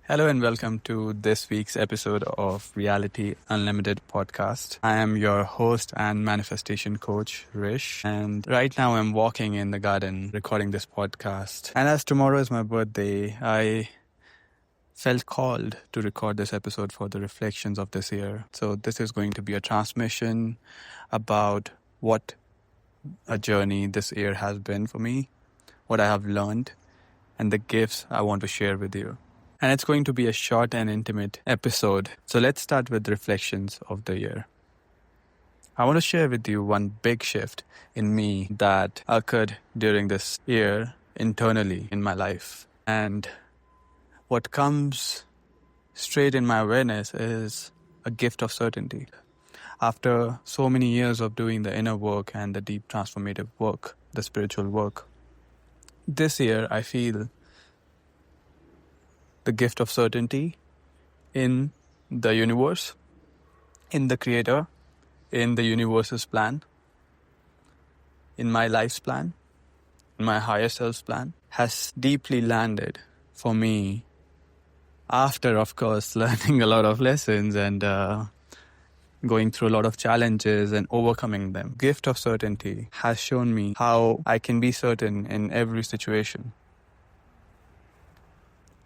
Hello and welcome to this week's episode of Reality Unlimited podcast. I am your host and manifestation coach, Rish, and right now I'm walking in the garden recording this podcast. And as tomorrow is my birthday, I felt called to record this episode for the reflections of this year. So this is going to be a transmission about what a journey this year has been for me, what I have learned, and the gifts I want to share with you. And it's going to be a short and intimate episode. So let's start with reflections of the year. I want to share with you one big shift in me that occurred during this year internally in my life. And what comes straight in my awareness is a gift of certainty. After so many years of doing the inner work and the deep transformative work, the spiritual work, this year I feel the gift of certainty in the universe, in the creator, in the universe's plan, in my life's plan, in my higher self's plan, has deeply landed for me after, of course, learning a lot of lessons and going through a lot of challenges and overcoming them. Gift of certainty has shown me how I can be certain in every situation.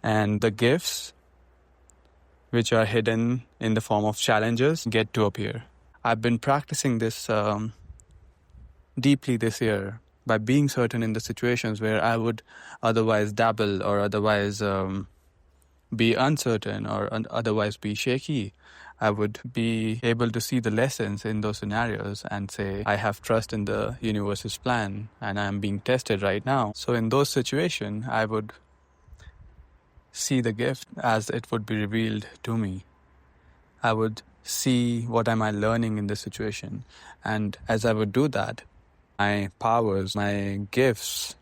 And the gifts, which are hidden in the form of challenges, get to appear. I've been practicing this deeply this year by being certain in the situations where I would otherwise dabble or otherwise be uncertain or otherwise be shaky. I would be able to see the lessons in those scenarios and say, I have trust in the universe's plan and I'm being tested right now. So in those situations, I would see the gift as it would be revealed to me. I would see what am I learning in this situation. And as I would do that, my powers, my gifts,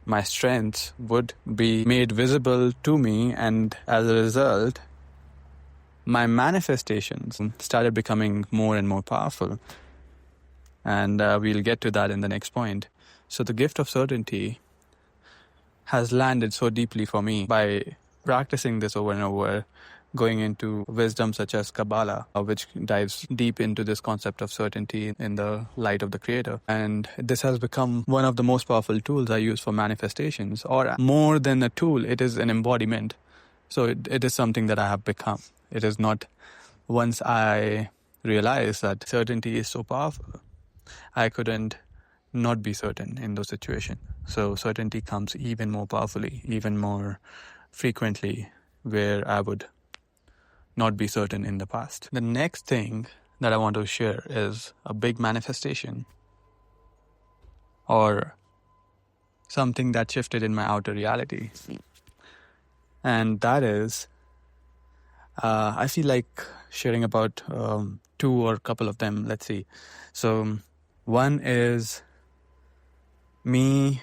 my strengths would be made visible to me. And as a result, my manifestations started becoming more and more powerful. And we'll get to that in the next point. So the gift of certainty has landed so deeply for me by practicing this over and over, going into wisdom such as Kabbalah, which dives deep into this concept of certainty in the light of the Creator. And this has become one of the most powerful tools I use for manifestations, or more than a tool, it is an embodiment. So it is something that I have become. It is not once I realized that certainty is so powerful, I couldn't not be certain in those situations. So certainty comes even more powerfully, even more frequently, where I would not be certain in the past. The next thing that I want to share is a big manifestation or something that shifted in my outer reality. And that is, I feel like sharing about two or a couple of them. Let's see. So one is me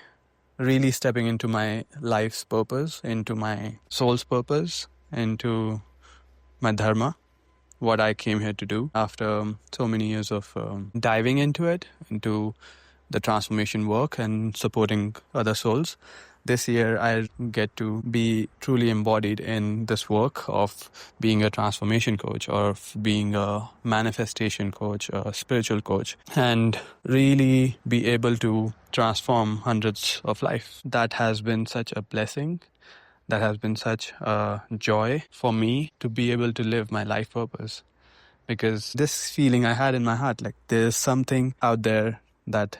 really stepping into my life's purpose, into my soul's purpose, into my dharma, what I came here to do after so many years of diving into it, into the transformation work and supporting other souls. This year, I get to be truly embodied in this work of being a transformation coach or being a manifestation coach, a spiritual coach, and really be able to transform hundreds of lives. That has been such a blessing. That has been such a joy for me to be able to live my life purpose. Because this feeling I had in my heart, like there's something out there that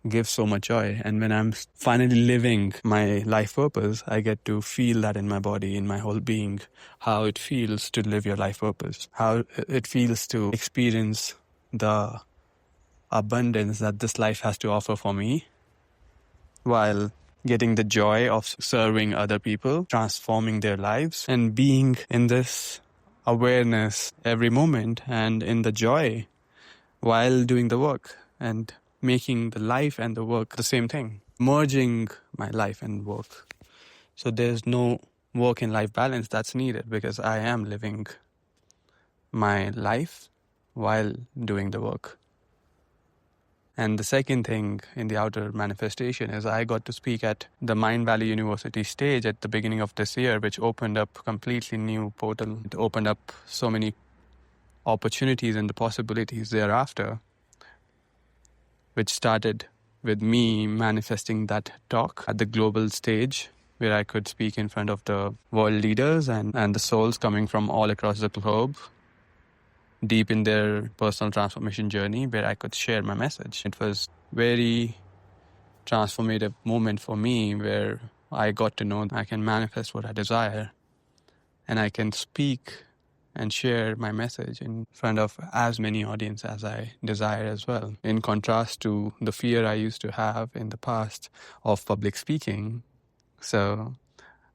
gives so much joy. And when I'm finally living my life purpose, I get to feel that in my body, in my whole being, how it feels to live your life purpose, how it feels to experience the abundance that this life has to offer for me, while getting the joy of serving other people, transforming their lives, and being in this awareness every moment and in the joy while doing the work and making the life and the work the same thing, merging my life and work. So there's no work and life balance that's needed because I am living my life while doing the work. And the second thing in the outer manifestation is I got to speak at the Mind Valley University stage at the beginning of this year, which opened up completely new portal. It opened up so many opportunities and the possibilities thereafter, which started with me manifesting that talk at the global stage where I could speak in front of the world leaders and the souls coming from all across the globe, deep in their personal transformation journey, where I could share my message. It was very transformative moment for me where I got to know I can manifest what I desire and I can speak and share my message in front of as many audience as I desire as well. In contrast to the fear I used to have in the past of public speaking. So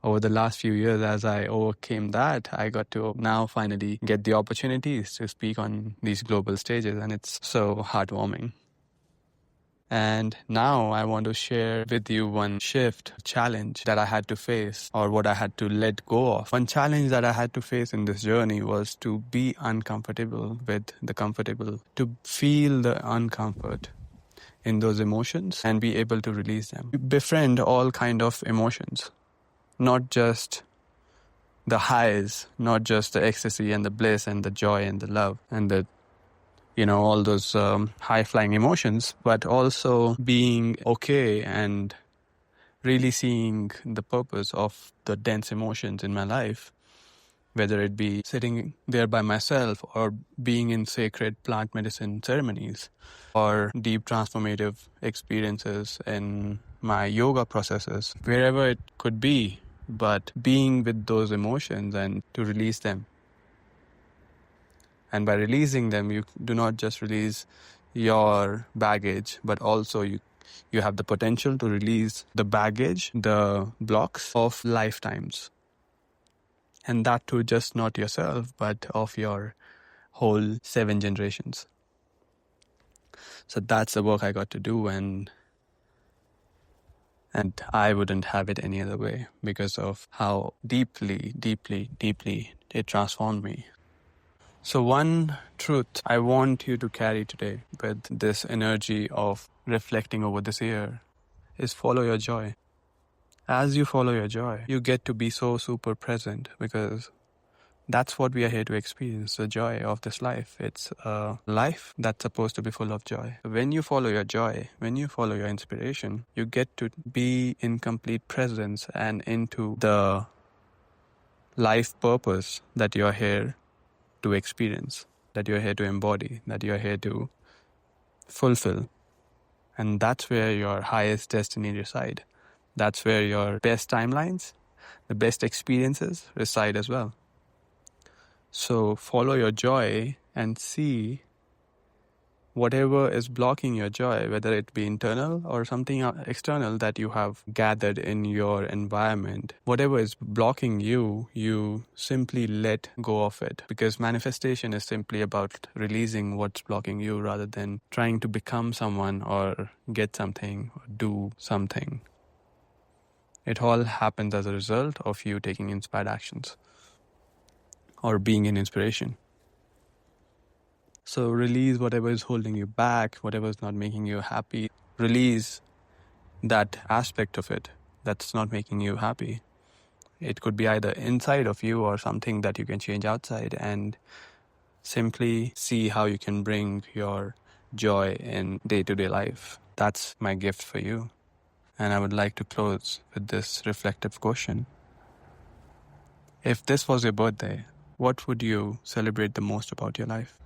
over the last few years, as I overcame that, I got to now finally get the opportunities to speak on these global stages, and it's so heartwarming. And now I want to share with you one challenge that I had to face, or what I had to let go of. One challenge that I had to face in this journey was to be uncomfortable with the comfortable, to feel the uncomfort in those emotions and be able to release them. Befriend all kind of emotions. Not just the highs, not just the ecstasy and the bliss and the joy and the love and the, all those high-flying emotions, but also being okay and really seeing the purpose of the dense emotions in my life, whether it be sitting there by myself or being in sacred plant medicine ceremonies or deep transformative experiences in my yoga processes, wherever it could be. But being with those emotions and to release them. And by releasing them, you do not just release your baggage, but also you have the potential to release the baggage, the blocks of lifetimes. And that too, just not yourself, but of your whole 7 generations. So that's the work I got to do, and I wouldn't have it any other way because of how deeply, deeply, deeply it transformed me. So one truth I want you to carry today with this energy of reflecting over this year is follow your joy. As you follow your joy, you get to be so super present because that's what we are here to experience, the joy of this life. It's a life that's supposed to be full of joy. When you follow your joy, when you follow your inspiration, you get to be in complete presence and into the life purpose that you're here to experience, that you're here to embody, that you're here to fulfill. And that's where your highest destiny reside. That's where your best timelines, the best experiences reside as well. So follow your joy and see whatever is blocking your joy, whether it be internal or something external that you have gathered in your environment. Whatever is blocking you, you simply let go of it. Because manifestation is simply about releasing what's blocking you rather than trying to become someone or get something or do something. It all happens as a result of you taking inspired actions or being an inspiration. So release whatever is holding you back, whatever is not making you happy. Release that aspect of it that's not making you happy. It could be either inside of you or something that you can change outside, and simply see how you can bring your joy in day-to-day life. That's my gift for you. And I would like to close with this reflective question. If this was your birthday, what would you celebrate the most about your life?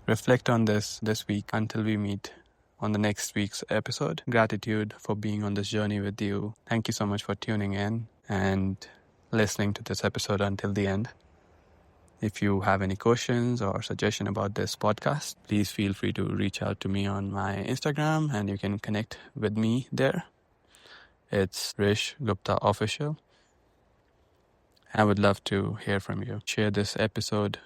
Reflect on this week until we meet on the next week's episode. Gratitude for being on this journey with you. Thank you so much for tuning in and listening to this episode until the end. If you have any questions or suggestion about this podcast, please feel free to reach out to me on my Instagram and you can connect with me there. It's Rish Gupta Official. I would love to hear from you. Share this episode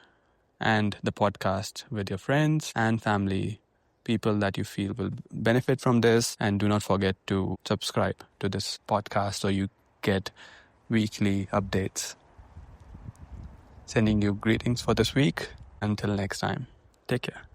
and the podcast with your friends and family, people that you feel will benefit from this. And do not forget to subscribe to this podcast so you get weekly updates. Sending you greetings for this week. Until next time, take care.